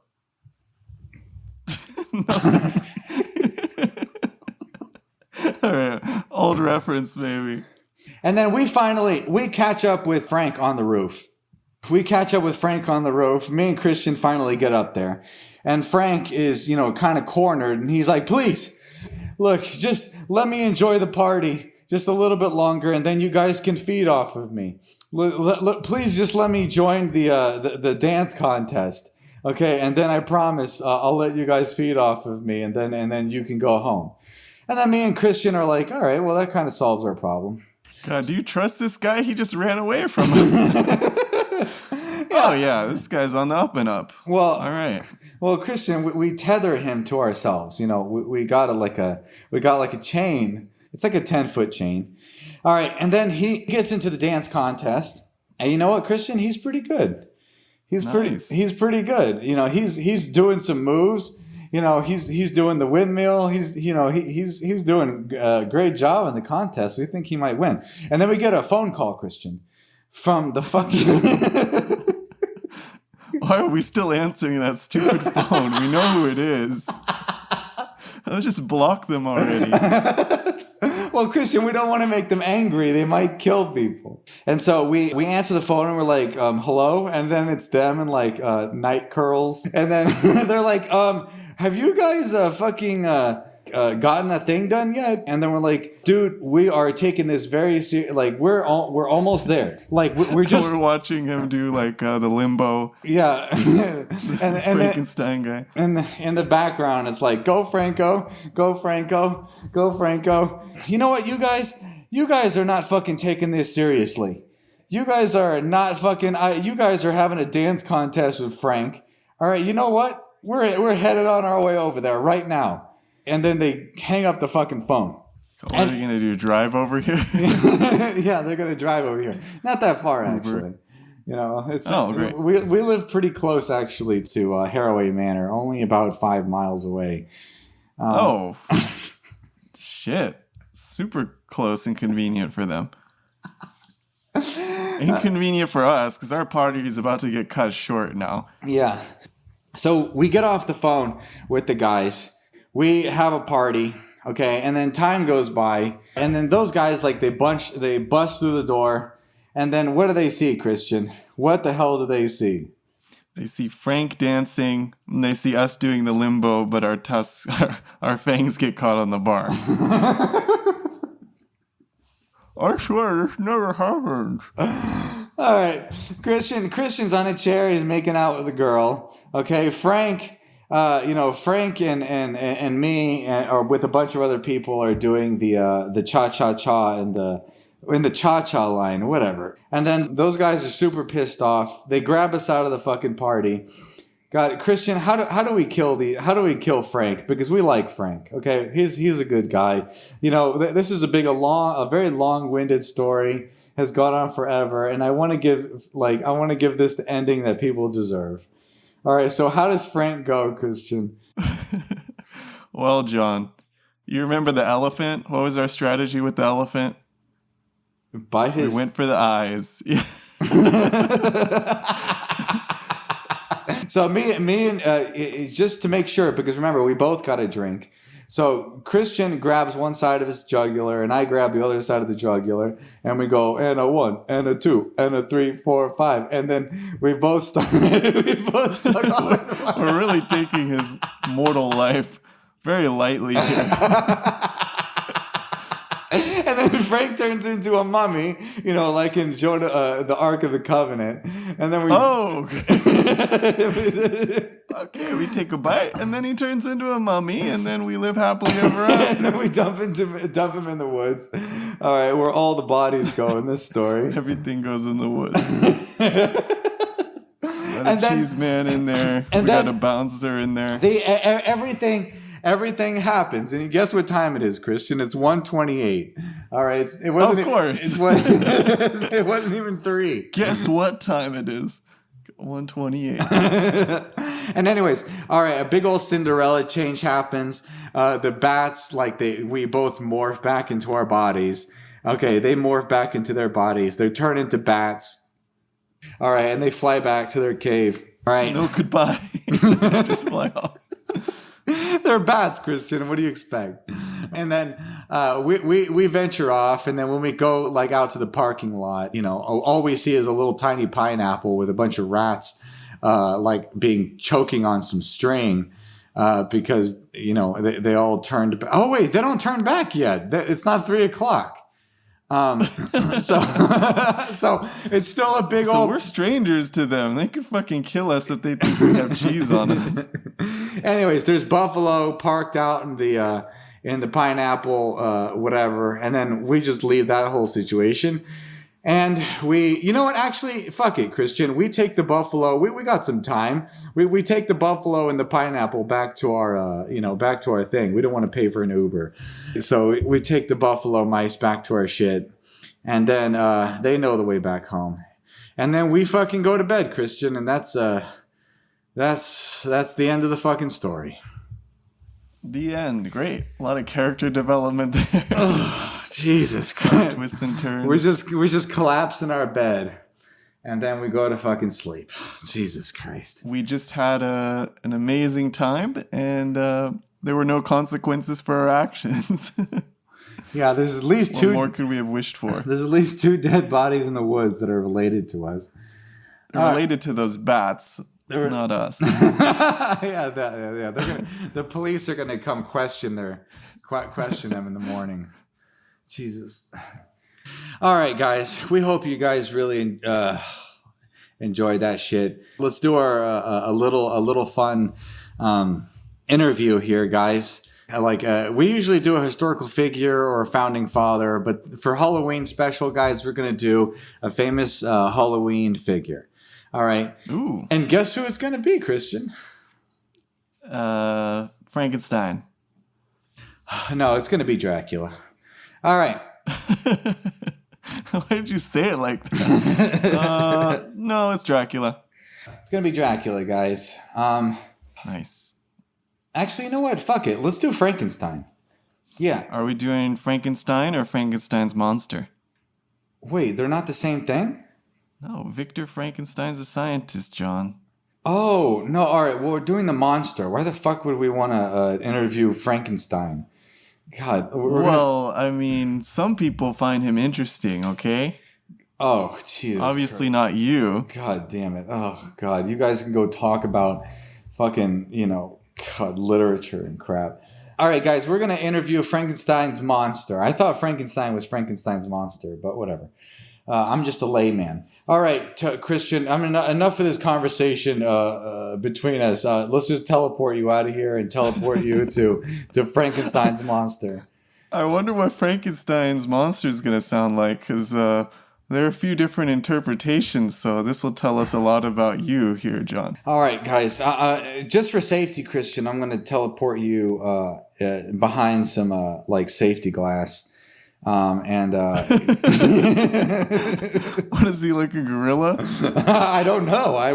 All right, old reference, maybe. And then we catch up with Frank on the roof. Me and Christian finally get up there. And Frank is, kind of cornered. And he's like, please, look, just let me enjoy the party just a little bit longer. And then you guys can feed off of me. Please just let me join the dance contest. Okay, and then I promise I'll let you guys feed off of me, and then you can go home. And then me and Christian are like, all right, well, that kind of solves our problem. God, do you trust this guy? He just ran away from us. Oh yeah, this guy's on the up and up. Well, all right. Well, Christian, we tether him to ourselves. We got a chain. It's like a 10-foot chain. All right, and then he gets into the dance contest, and you know what, Christian? He's pretty good. He's pretty good. He's doing some moves. He's doing the windmill. He's doing a great job in the contest. We think he might win. And then we get a phone call, Christian, from the fucking. Why are we still answering that stupid phone? We know who it is. Let's just block them already. Well, Christian, we don't want to make them angry. They might kill people. And so we answer the phone and we're like, hello? And then it's them in like night curls. And then they're like, have you guys gotten a thing done yet? And then we're like, dude, we are taking this very serious. Like we're almost there. Like we're just we're watching him do like the limbo. Yeah. and Frankenstein guy. And in the background, it's like, go Franco, go Franco, go Franco. You know what, you guys are not fucking taking this seriously. You guys are not fucking. You guys are having a dance contest with Frank. All right, you know what? We're headed on our way over there right now. And then they hang up the fucking phone. What are you going to do, drive over here? Yeah, they're going to drive over here. Not that far, actually. It's great. We live pretty close, actually, to Haraway Manor, only about 5 miles away. Shit. Super close and convenient for them. Inconvenient for us, because our party is about to get cut short now. Yeah. So we get off the phone with the guys. We have a party, okay, and then time goes by, and then those guys, like, they bust through the door, and then what do they see, Christian? What the hell do they see? They see Frank dancing, and they see us doing the limbo, but our fangs get caught on the bar. I swear this never happens. All right, Christian's on a chair, he's making out with a girl, okay, Frank and me, or with a bunch of other people, are doing the cha-cha-cha in the cha-cha line, whatever. And then those guys are super pissed off. They grab us out of the fucking party. God, Christian, how do we kill Frank? Because we like Frank. Okay, he's a good guy. This is a very long-winded story. Has gone on forever, and I want to give this the ending that people deserve. All right, so how does Frank go, Christian? Well, John, you remember the elephant? What was our strategy with the elephant? We went for the eyes. So me and just to make sure, because remember, we both got a drink. So Christian grabs one side of his jugular, and I grab the other side of the jugular, and we go, and a 1, and a 2, and a 3, 4, 5, and then we both start. We're really taking his mortal life very lightly here. then Frank turns into a mummy, like in Jonah, the Ark of the Covenant. And then we... Oh, okay, we take a bite, and then he turns into a mummy, and then we live happily ever after. And then we dump him in the woods. All right, where all the bodies go in this story. Everything goes in the woods. Got a cheese man in there. We got a bouncer in there. Everything happens, and guess what time it is, Christian? It's 1:28. All right, it wasn't. Of course, it wasn't even 3. Guess what time it is? 1:28. And anyways, all right, a big old Cinderella change happens. The bats, we both morph back into our bodies. Okay, they morph back into their bodies. They turn into bats. All right, and they fly back to their cave. All right. No goodbye. They just fly off. They're bats, Christian. What do you expect? And then we venture off, and then when we go out to the parking lot, all we see is a little tiny pineapple with a bunch of rats, being choking on some string, because they all turned. Oh wait, they don't turn back yet. It's not 3:00. So it's still a big old... So we're strangers to them. They could fucking kill us if they think we have cheese on us. Anyways, there's buffalo parked out in the pineapple, whatever. And then we just leave that whole situation. And you know what? Actually, fuck it, Christian. We take the buffalo. We got some time. We take the buffalo and the pineapple back to our, back to our thing. We don't want to pay for an Uber. So we take the buffalo mice back to our shit. And then they know the way back home. And then we fucking go to bed, Christian. And that's the end of the fucking story. The end. Great. A lot of character development there. Oh, Jesus Christ. Twists and turns. We just collapse in our bed, and then we go to fucking sleep. Jesus Christ. We just had an amazing time, and there were no consequences for our actions. Yeah, there's at least two. What more could we have wished for? There's at least 2 dead bodies in the woods that are related to us. They're related to those bats. Not us. The police are gonna come question them in the morning. Jesus. All right, guys. We hope you guys really enjoyed that shit. Let's do our a little fun interview here, guys. We usually do a historical figure or a founding father, but for Halloween special, guys, we're gonna do a famous Halloween figure. All right. Ooh. And guess who it's going to be, Christian? Frankenstein. No, it's going to be Dracula. All right. Why did you say it like that? No, it's Dracula. It's going to be Dracula, guys. Nice. Actually, you know what? Fuck it. Let's do Frankenstein. Yeah. Are we doing Frankenstein or Frankenstein's monster? Wait, they're not the same thing? No, Victor Frankenstein's a scientist, John. Oh, no, all right. Well, we're doing the monster. Why the fuck would we want to interview Frankenstein? God. I mean, some people find him interesting, okay? Oh, Jesus Obviously Christ. not you. God damn it. Oh, God. You guys can go talk about fucking, God, literature and crap. All right, guys, we're going to interview Frankenstein's monster. I thought Frankenstein was Frankenstein's monster, but whatever. I'm just a layman. All right, Christian, enough of this conversation between us. Let's just teleport you out of here and teleport you to Frankenstein's monster. I wonder what Frankenstein's monster is going to sound like, because there are a few different interpretations, so this will tell us a lot about you here, John. All right, guys. Just for safety, Christian, I'm going to teleport you behind some safety glass. What is he, like a gorilla? I don't know. I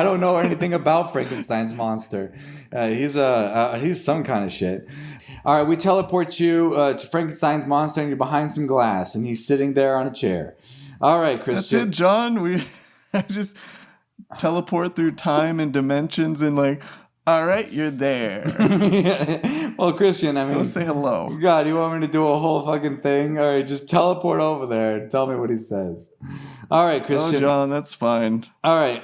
don't know anything about Frankenstein's monster. He's some kind of shit. All right, we teleport you to Frankenstein's monster, and you're behind some glass, and he's sitting there on a chair. All right, Christian. That's it, John. We just teleport through time and dimensions, and all right, you're there. Well, Christian, go say hello. God, you want me to do a whole fucking thing? All right, just teleport over there and tell me what he says. All right, Christian. Oh, John, that's fine. All right,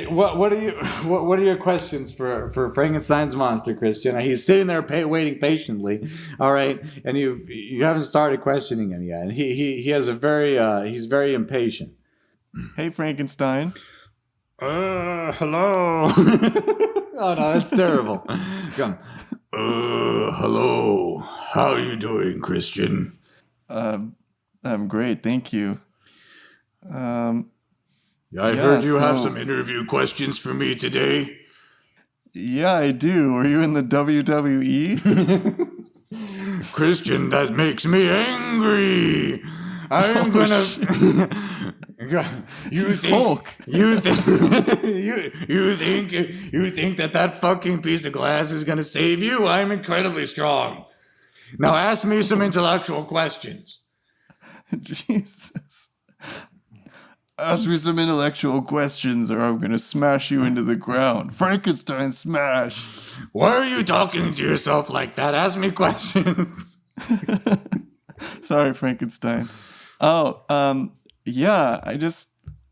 what are your questions for Frankenstein's monster, Christian? He's sitting there waiting patiently, all right, and you haven't started questioning him yet, and he has a very he's very impatient. Hey, Frankenstein. Hello. Oh no, that's terrible. Come. Hello. How are you doing, Christian? I'm great, thank you. I heard you have some interview questions for me today. Yeah, I do. Were you in the WWE? Christian, that makes me angry. I'm gonna. You think Hulk. you think you think that fucking piece of glass is gonna save you? I'm incredibly strong. Now ask me some intellectual questions. Jesus. Ask me some intellectual questions or I'm gonna smash you into the ground. Frankenstein smash. Why are you talking to yourself like that? Ask me questions. Sorry, Frankenstein. Oh, yeah, I just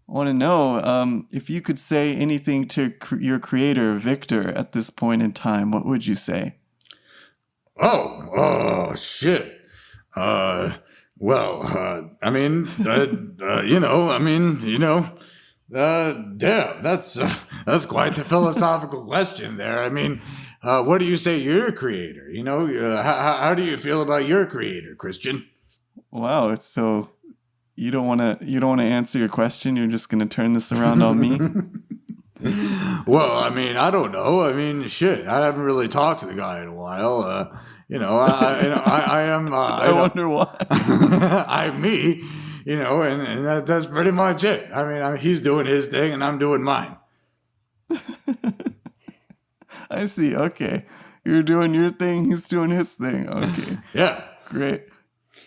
want to know if you could say anything to your creator, Victor, at this point in time, what would you say? Oh, shit. Well, I mean, damn, that's quite the philosophical question there. I mean, what do you say your creator? How do you feel about your creator, Christian? Wow, it's so you don't want to answer your question. You're just gonna turn this around on me. Well, I mean, I don't know. I mean, shit, I haven't really talked to the guy in a while. I am. I wonder why. I'm me, and that's pretty much it. I mean, he's doing his thing and I'm doing mine. I see. Okay, you're doing your thing. He's doing his thing. Okay. Yeah. Great.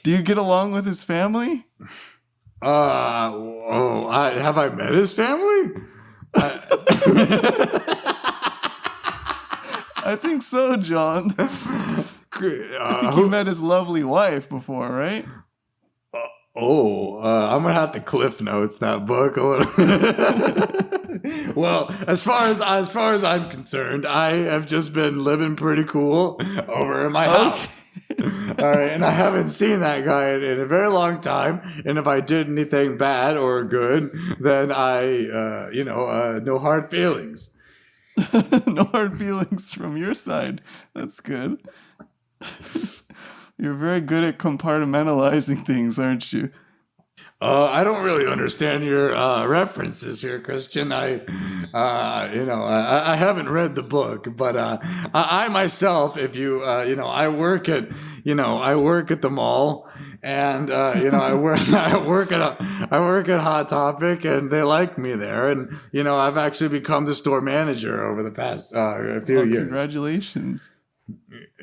Do you get along with his family? Have I met his family? I think so, John. I think you met his lovely wife before, right? I'm gonna have to cliff notes that book a little. Well, as far as I'm concerned, I have just been living pretty cool over in my house. All right, and I haven't seen that guy in a very long time. And if I did anything bad or good, then no hard feelings. No hard feelings from your side. That's good. You're very good at compartmentalizing things, aren't you? I don't really understand your references here, Christian. I haven't read the book, but I myself, if you, I work at the mall, and I work at Hot Topic, and they like me there, and I've actually become the store manager over the past few years. Congratulations.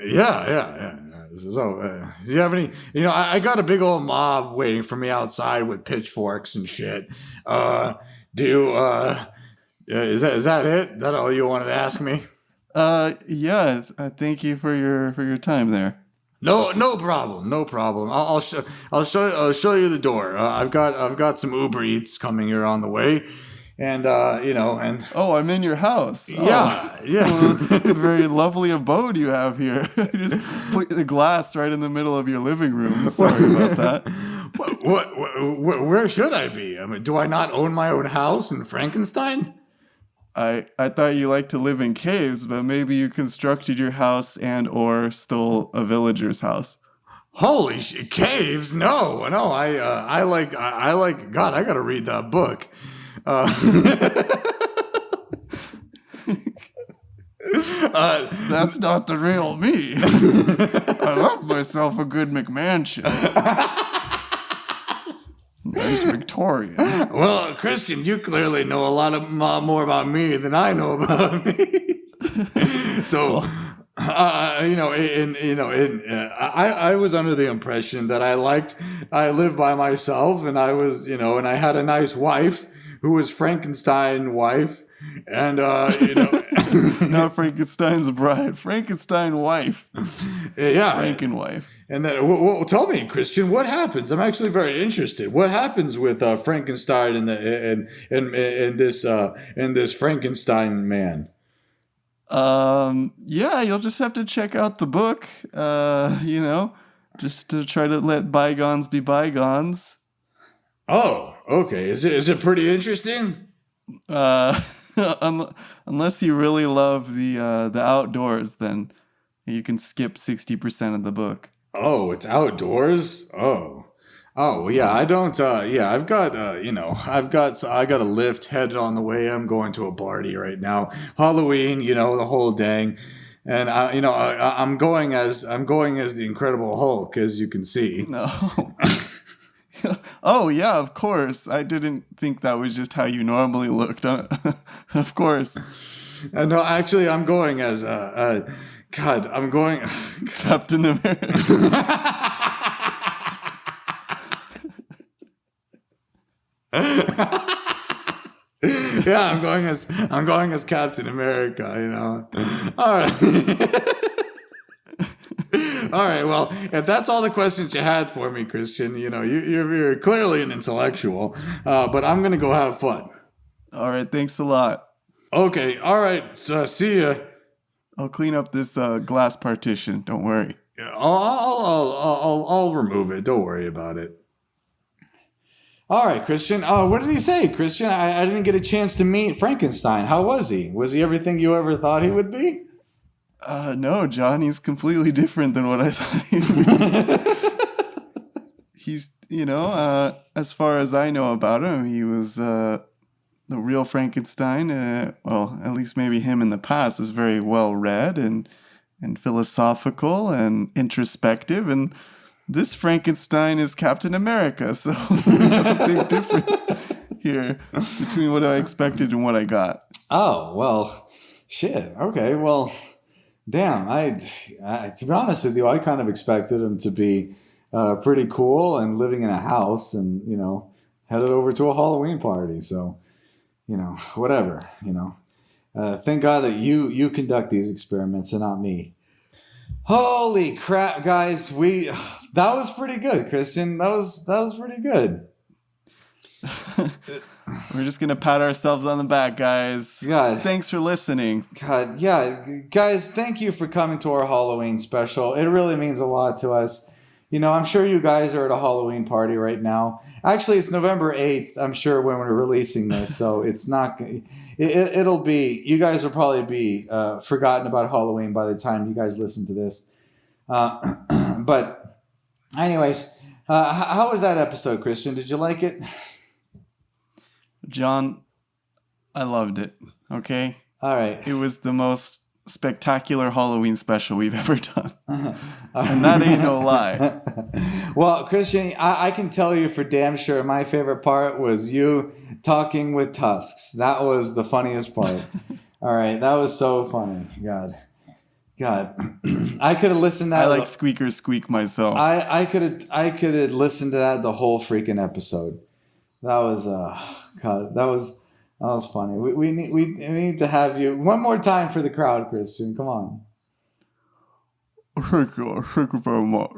Yeah. So, do you have any? I got a big old mob waiting for me outside with pitchforks and shit. Is that it? Is that all you wanted to ask me? Yeah. Thank you for your time there. No problem. I'll show you the door. I've got some Uber Eats coming here on the way. And oh, I'm in your house. Yeah. Well, very lovely abode you have here. You just put the glass right in the middle of your living room. Sorry about that. Where should I be? I mean, do I not own my own house in Frankenstein? I thought you liked to live in caves, but maybe you constructed your house and or stole a villager's house. Holy shit, caves? No. I like God. I gotta read that book. That's not the real me. I love myself a good McMansion. Nice Victorian. Well, Christian, you clearly know a lot more about me than I know about me. So, I was under the impression that I lived by myself, and I was, and I had a nice wife who was Frankenstein wife, and Not Frankenstein's bride. Frankenstein wife. Yeah. Frankenwife. And then, well, tell me, Christian, what happens? I'm actually very interested. What happens with Frankenstein and this Frankenstein man? Yeah, you'll just have to check out the book. Just to try to let bygones be bygones. Oh, okay. Is it pretty interesting? Unless you really love the outdoors, then you can skip 60% of the book. Oh, it's outdoors? Oh, yeah, I don't, I've got, I got a lift headed on the way. I'm going to a party right now. Halloween, the whole dang. And I'm going as the Incredible Hulk, as you can see. No. Oh, yeah, of course. I didn't think that was just how you normally looked. Of course. No, actually, I'm going as, I'm going... Captain America. Yeah, I'm going as Captain America, All right. All right, well, if that's all the questions you had for me, Christian, you're clearly an intellectual, but I'm going to go have fun. All right, thanks a lot. Okay, all right, so see ya. I'll clean up this glass partition. Don't worry. Yeah, I'll remove it. Don't worry about it. All right, Christian. What did he say, Christian? I didn't get a chance to meet Frankenstein. How was he? Was he everything you ever thought he would be? No, John. He's completely different than what I thought he would be. He's, as far as I know about him, he was the real Frankenstein. Well, at least maybe him in the past was very well read and philosophical and introspective, and this Frankenstein is Captain America, so we have a big difference here between what I expected and what I got. Oh, well, shit. Okay, well, damn. I to be honest with you, I kind of expected him to be pretty cool and living in a house and, headed over to a Halloween party. So, whatever, thank God that you conduct these experiments and not me. Holy crap, guys! That was pretty good, Christian. That was pretty good. We're just gonna pat ourselves on the back, guys. God, thanks for listening. God, yeah, guys, thank you for coming to our Halloween special. It really means a lot to us. I'm sure you guys are at a Halloween party right now. Actually, it's November 8th, I'm sure, when we're releasing this. So it's not... It'll be... You guys will probably be forgotten about Halloween by the time you guys listen to this. But anyways, how was that episode, Christian? Did you like it? John, I loved it. Okay? All right. It was the most spectacular Halloween special we've ever done. And that ain't no lie. Well, Christian, I can tell you for damn sure my favorite part was you talking with tusks. That was the funniest part. All right, that was so funny. God. I could have listened to that. I like Squeaker Squeak myself. I could have listened to that the whole freaking episode. That was God, that was funny. We need to have you one more time for the crowd, Christian. Come on. Thank you very much.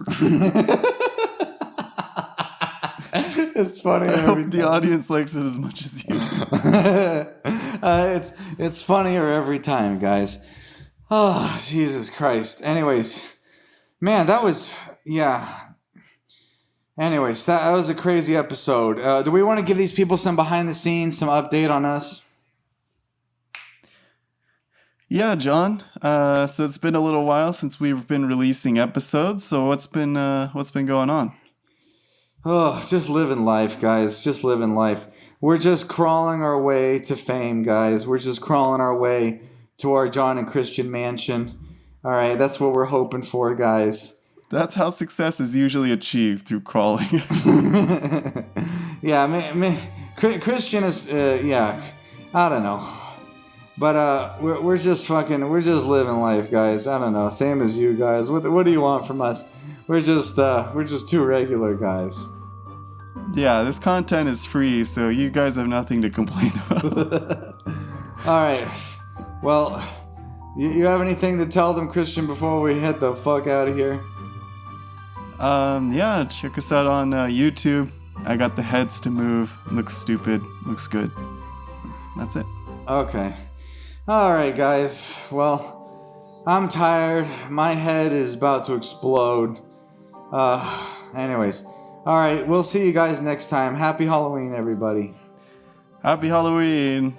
It's funny. I hope the audience likes it as much as you do. It's funnier every time, guys. Oh, Jesus Christ. Anyways, man, that was Anyways, that was a crazy episode. Do we want to give these people some behind the scenes, some update on us? Yeah, John. So it's been a little while since we've been releasing episodes. So what's been going on? Oh, just living life, guys. Just living life. We're just crawling our way to fame, guys. We're just crawling our way to our John and Christian mansion. All right, that's what we're hoping for, guys. That's how success is usually achieved, through crawling. Yeah, Christian is, I don't know. But we're just living life, guys. I don't know, same as you guys. What do you want from us? We're just two regular guys. Yeah, this content is free, so you guys have nothing to complain about. All right. Well, You have anything to tell them, Christian, before we head the fuck out of here? Yeah, check us out on YouTube. I got the heads to move. Looks stupid. Looks good. That's it. Okay. Alright, guys. Well, I'm tired. My head is about to explode. Anyways. Alright, we'll see you guys next time. Happy Halloween, everybody. Happy Halloween.